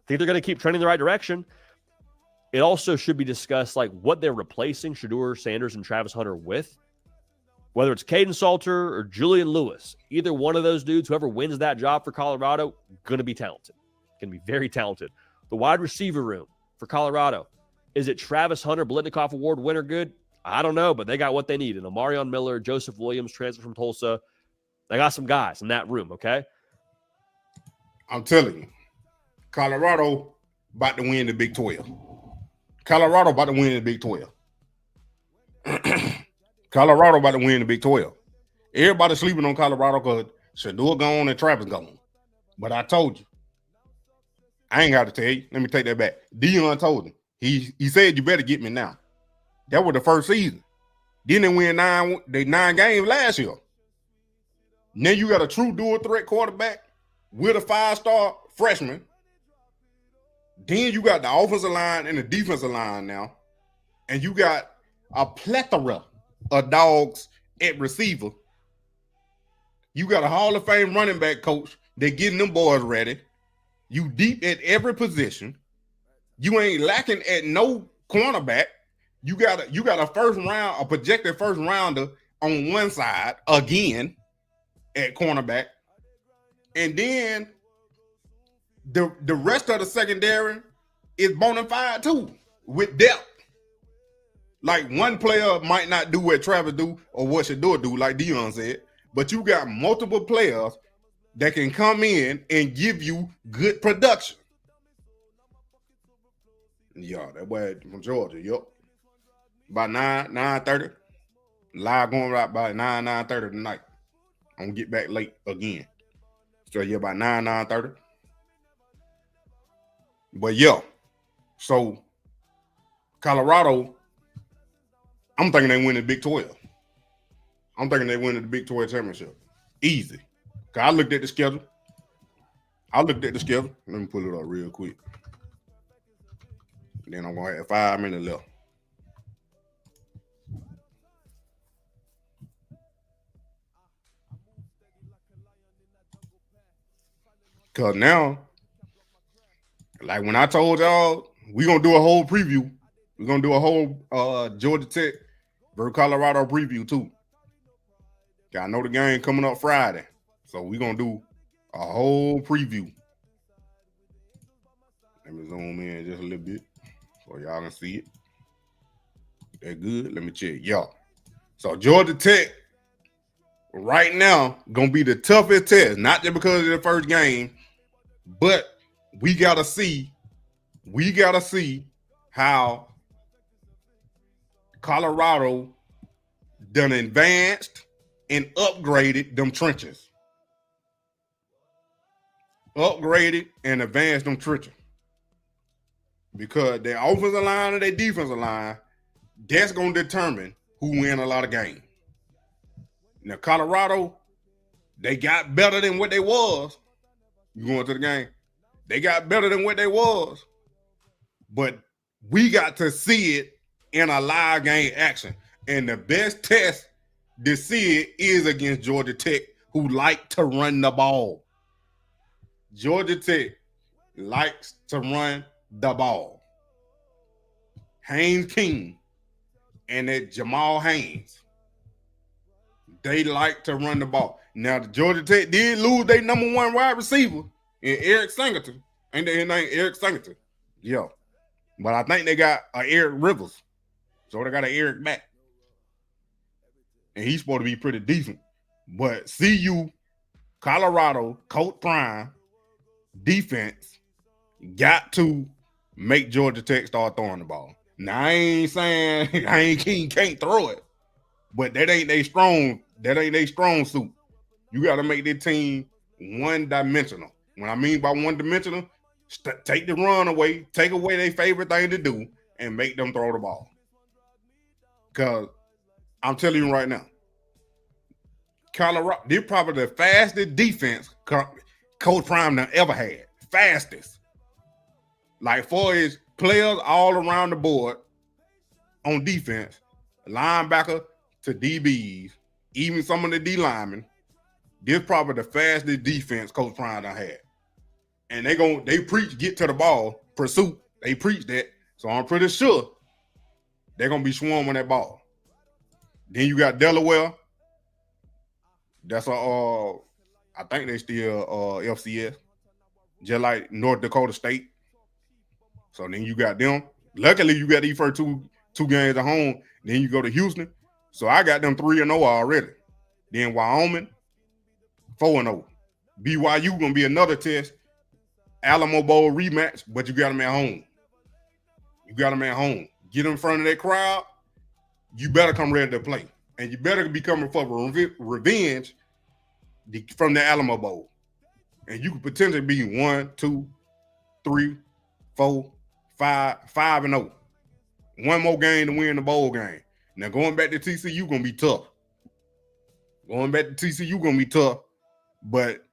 think they're going to keep trending in the right direction. It also should be discussed like what they're replacing Shedeur Sanders and Travis Hunter with. Whether it's Caden Salter or Julian Lewis, either one of those dudes, whoever wins that job for Colorado, going to be talented. Going to be very talented. The wide receiver room for Colorado, is it Travis Hunter, Blitnikoff Award winner good? I don't know, but they got what they need. And Omarion Miller, Joseph Williams, transfer from Tulsa. They got some guys in that room, okay? I'm telling you, Colorado about to win the Big 12. Colorado about to win the Big 12. Colorado about to win the Big 12. Everybody sleeping on Colorado because Shedeur gone and Travis gone. But I told you. I ain't got to tell you. Let me take that back. Dillon told him. He said, you better get me now. That was the first season. Then they win 9 games last year. Now you got a true dual threat quarterback with a 5-star freshman. Then you got the offensive line and the defensive line now. And you got a plethora of dogs at receiver. You got a Hall of Fame running back coach. They're getting them boys ready. You deep at every position. You ain't lacking at no cornerback. You got a projected first rounder on one side again at cornerback. And then the rest of the secondary is bona fide too with depth. Like one player might not do what Travis do or what Shedeur do, like Dion said, but you got multiple players that can come in and give you good production. Yeah, that boy from Georgia, yup. About 9:30. Live going right by 9:30 tonight. I'm gonna get back late again. So yeah, about 9:30. But yeah, so Colorado, I'm thinking they win the Big 12. I'm thinking they win the Big 12 championship. Easy. Cause I looked at the schedule. Let me pull it up real quick. Then I'm gonna have 5 minutes left. Cause now, like when I told y'all, we're gonna do a whole preview. We're gonna do a whole Georgia Tech versus Colorado preview too. I know the game coming up Friday. So we're gonna do a whole preview. Let me zoom in just a little bit so y'all can see it. That good? Let me check. Y'all. So Georgia Tech right now gonna be the toughest test, not just because of the first game, but we gotta see how Colorado done advanced and upgraded them trenches. Upgraded and advanced them trenches. Because their offensive line and their defensive line, that's gonna determine who win a lot of games. Now, Colorado, they got better than what they was. You going to the game? They got better than what they was. But we got to see it in a live game action. And the best test to see it is against Georgia Tech, who like to run the ball. Georgia Tech likes to run the ball. Haynes King and that Jamal Haynes, they like to run the ball. Now, the Georgia Tech did lose their number one wide receiver in Eric Singleton. Ain't that his name? Eric Singleton. Yeah. But I think they got Eric Rivers. So they got an Eric back. And he's supposed to be pretty decent. But CU, Colorado, Coach Prime, defense got to make Georgia Tech start throwing the ball. Now, I ain't saying can't throw it, but that ain't their strong suit. You got to make their team one-dimensional. When I mean by one-dimensional, take the run away, take away their favorite thing to do, and make them throw the ball. Because I'm telling you right now, Colorado, they're probably the fastest defense Coach Prime done ever had. Fastest. Like for his players all around the board on defense, linebacker to DBs, even some of the D linemen, this probably the fastest defense Coach Prime done had. And they preach get to the ball, pursuit. They preach that. So I'm pretty sure they're gonna be swarming that ball. Then you got Delaware. That's I think they still FCS, just like North Dakota State. So then you got them. Luckily, you got these first two games at home. Then you go to Houston. So I got them 3-0 already. Then Wyoming, 4-0. BYU gonna be another test. Alamo Bowl rematch, but you got them at home. Get in front of that crowd. You better come ready to play. And you better be coming for revenge from the Alamo Bowl. And you could potentially be 1, 2, 3, 4, 5, 5-0. One more game to win the bowl game. Now going back to TCU gonna be tough. But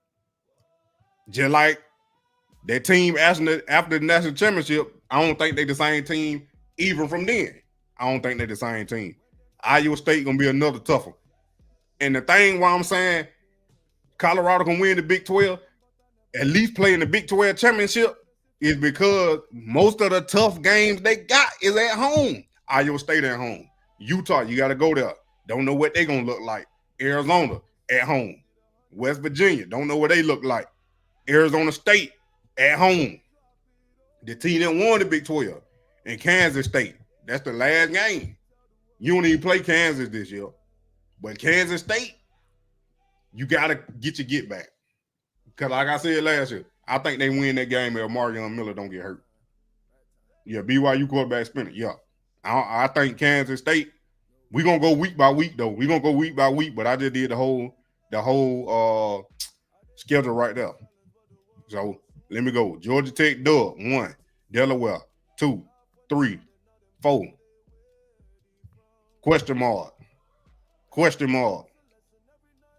just like that team after the national championship, I don't think they the same team even from then. I don't think they the same team. Iowa State gonna be another tough one. And the thing why I'm saying Colorado can win the Big 12, at least play in the Big 12 championship, is because most of the tough games they got is at home. Iowa State at home. Utah, you got to go there. Don't know what they going to look like. Arizona at home. West Virginia, don't know what they look like. Arizona State at home. The team that won the Big 12. And Kansas State. That's the last game. You don't even play Kansas this year. But Kansas State, you got to get your get back. Because like I said last year, I think they win that game if Marion Miller don't get hurt. Yeah, BYU quarterback spinner. Yeah. I think Kansas State, we're going to go week by week, though. We're going to go week by week, but I just did the whole schedule right there. So let me go. Georgia Tech, dub, 1. Delaware, 2, 3, 4. Question mark. Question mark.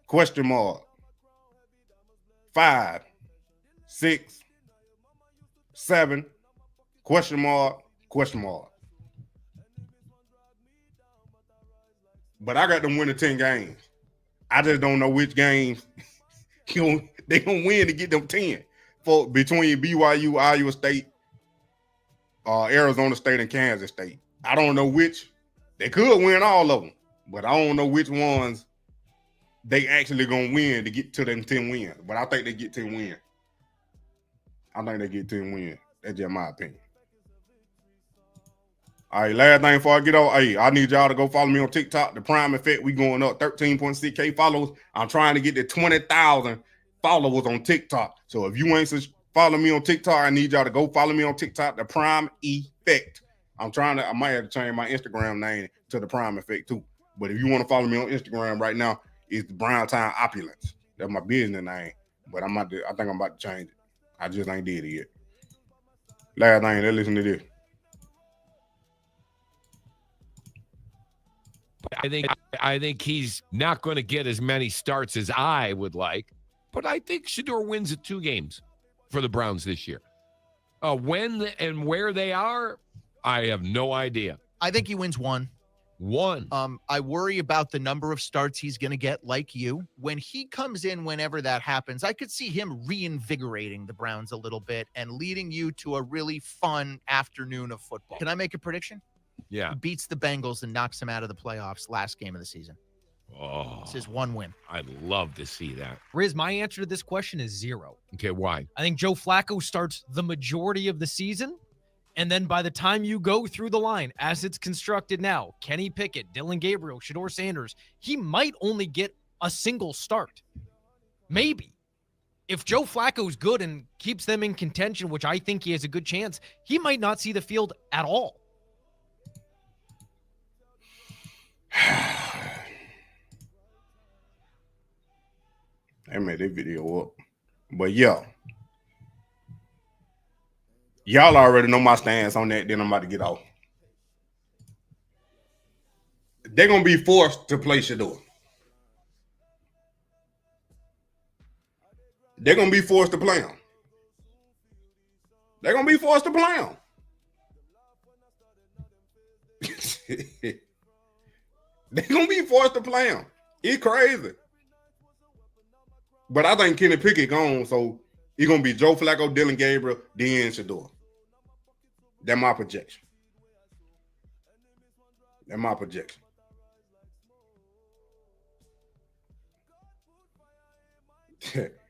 Question mark. 5, 6, 7. Question mark. Question mark. But I got them winning 10 games. I just don't know which games they gonna win to get them 10 for between BYU, Iowa State, Arizona State, and Kansas State. I don't know which. They could win all of them, but I don't know which ones they actually gonna win to get to them 10 wins. But I think they get 10 wins. I think they get 10 wins. That's just my opinion. All right, last thing before I get off, hey, I need y'all to go follow me on TikTok. The Prime Effect, we going up 13.6K followers. I'm trying to get to 20,000 followers on TikTok. So if you ain't follow me on TikTok, I need y'all to go follow me on TikTok, The Prime Effect. I might have to change my Instagram name to The Prime Effect too. But if you want to follow me on Instagram right now, it's the Brown Time Opulence. That's my business name. But I think I'm about to change it. I just ain't did it yet. Last thing, let's listen to this. I think he's not going to get as many starts as I would like, but I think Shedeur wins at 2 games for the Browns this year. When and where they are, I have no idea. I think he wins 1. 1. I worry about the number of starts he's going to get, like you. When he comes in, whenever that happens, I could see him reinvigorating the Browns a little bit and leading you to a really fun afternoon of football. Can I make a prediction? Yeah. He beats the Bengals and knocks them out of the playoffs last game of the season. Oh, this is 1 win. I'd love to see that. Riz, my answer to this question is 0. Okay, why? I think Joe Flacco starts the majority of the season, and then by the time you go through the line, as it's constructed now, Kenny Pickett, Dillon Gabriel, Shedeur Sanders, he might only get a single start. Maybe. If Joe Flacco's good and keeps them in contention, which I think he has a good chance, he might not see the field at all. I made that video up. But yeah. Y'all already know my stance on that. Then I'm about to get off. They're going to be forced to play Shedeur. They're going to be forced to play him. They're going to be forced to play him. They're going to be forced to play him. It's crazy. But I think Kenny Pickett gone, so it's going to be Joe Flacco, Dillon Gabriel, then Shedeur. That's my projection. That's my projection.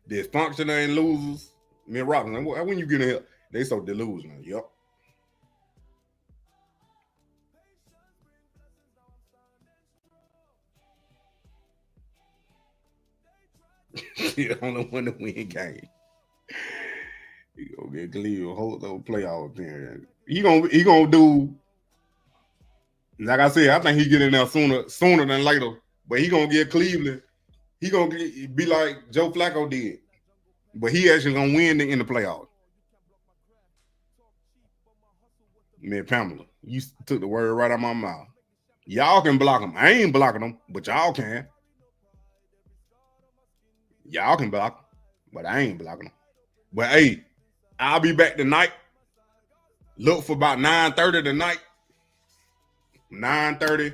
Dysfunctional and losers. Me and Robin, when you get in here, they so delusional. Yep. You don't know when to win game. You gonna get Cleveland whole little playoff appearance. He gonna do. Like I said, I think he get in there sooner than later. But he gonna get Cleveland. He gonna be like Joe Flacco did. But he actually gonna win in the playoffs. Man, Pamela, you took the word right out of my mouth. Y'all can block him. I ain't blocking him, but y'all can. Y'all can block him, but I ain't blocking him. But hey, I'll be back tonight. Look for about 9:30 tonight. 9:30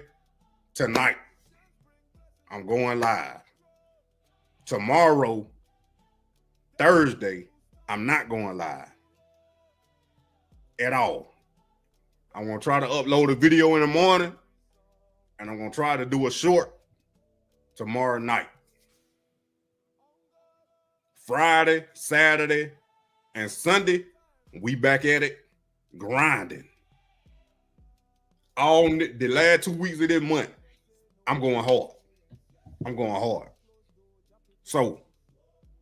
tonight. I'm going live. Tomorrow, Thursday, I'm not going live at all. I'm going to try to upload a video in the morning, and I'm going to try to do a short tomorrow night. Friday, Saturday, and Sunday, we back at it, grinding. all the last 2 weeks of this month, I'm going hard. I'm going hard. So,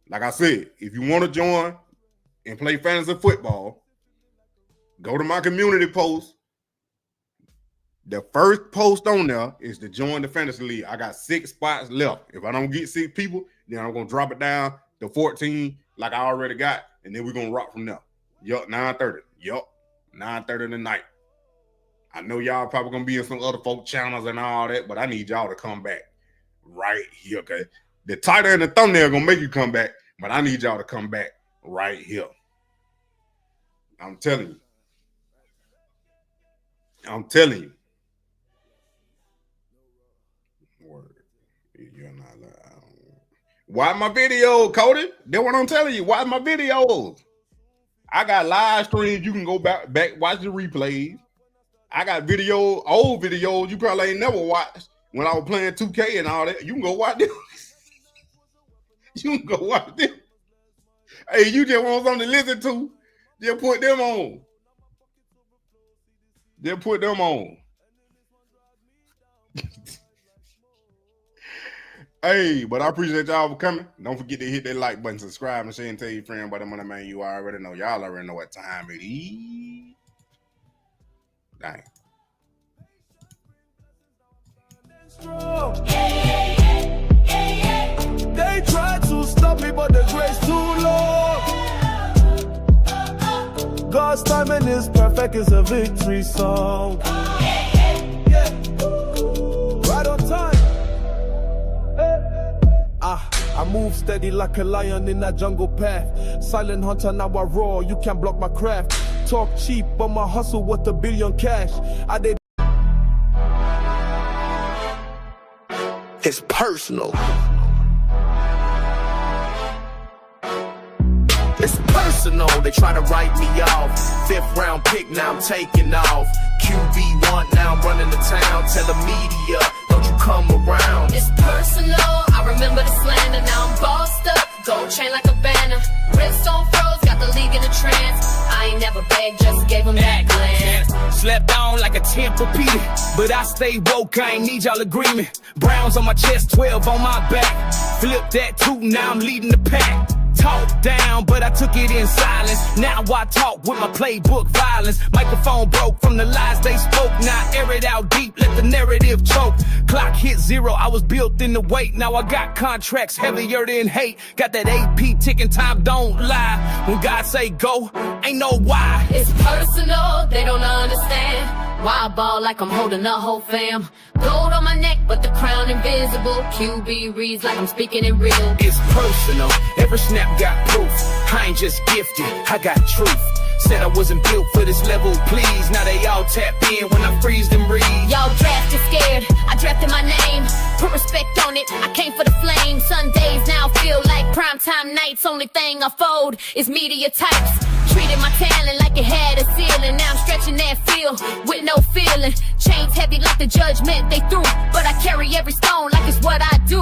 like I said, if you want to join and play fantasy football, go to my community post. The first post on there is to join the fantasy league. I got 6 spots left. If I don't get 6 people, then I'm going to drop it down to 14 like I already got, and then we're going to rock from there. Yup, 9:30. Yup, 9:30 tonight. I know y'all probably going to be in some other folk channels and all that, but I need y'all to come back right here, okay? The title and the thumbnail going to make you come back, but I need y'all to come back right here. I'm telling you. I'm telling you. You're not lying. Why my video, Cody? That's what I'm telling you. Why my videos? I got live streams. You can go back watch the replays. I got old videos you probably ain't never watched when I was playing 2K and all that. You can go watch them. You can go watch them. Hey, you just want something to listen to? Just put them on. Just put them on. Hey, but I appreciate y'all for coming. Don't forget to hit that like button, subscribe, and share, and tell your friend about the money man. You already know. Y'all already know what time it is. Dang. They tried to stop me, but the grace too low. God's timing is perfect, it's a victory song. Right on time. I move steady like a lion in that jungle path. Silent hunter, now I roar, you can't block my craft. Talk cheap, but my hustle worth $1 billion cash. It's personal. It's personal, they try to write me off. 5th round pick, now I'm taking off. QB1, now I'm running the town. Tell the media, don't you come around. It's personal, I remember the slander. Now I'm bossed up, gold chain like a banner. Redstone froze, got the league in a trance. I ain't never begged, just gave him that glance. Slept on like a Tampa Peter, but I stay woke, I ain't need y'all agreement. Browns on my chest, 12 on my back. Flip that 2, now I'm leading the pack. Talk down, but I took it in silence. Now I talk with my playbook violence. Microphone broke from the lies they spoke. Now air it out deep, let the narrative choke. Clock hit 0, I was built in the weight. Now I got contracts heavier than hate. Got that AP ticking, time don't lie. When God say go, ain't no why. It's personal, they don't understand. Why I ball like I'm holding a whole fam. Gold on my neck, but the crown invisible. QB reads like I'm speaking in real. It's personal, every snap got proof. I ain't just gifted, I got truth. Said I wasn't built for this level, please. Now they all tap in when I freeze them reads. Y'all drafted scared, I drafted my name. Put respect on it, I came for the flame. Sundays now feel like primetime nights. Only thing I fold is media types. Treated my talent like it had a ceiling. Now I'm stretching that field with no feeling. Chains heavy like the judgment they threw, but I carry every stone like it's what I do.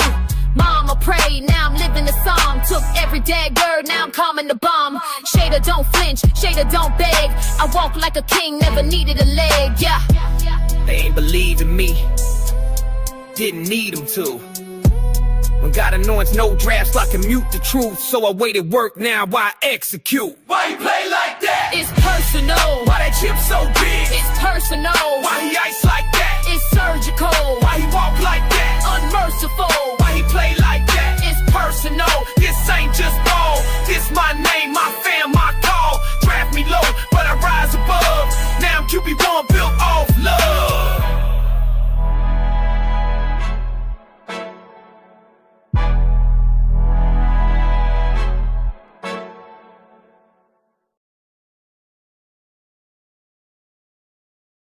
Mama prayed, now I'm living the song. Took every dead word, now I'm calming the bomb. Shedeur don't flinch, Shedeur don't beg. I walk like a king, never needed a leg, yeah. They ain't believe in me, didn't need them to. When God anoints no drafts, I can mute the truth. So I waited work, now I execute. Why you play like that? It's personal. Why that chip so big? It's personal. Why he ice like that? It's surgical. Why he walk like that? Unmerciful. Why he play like that? It's personal. This ain't just ball, this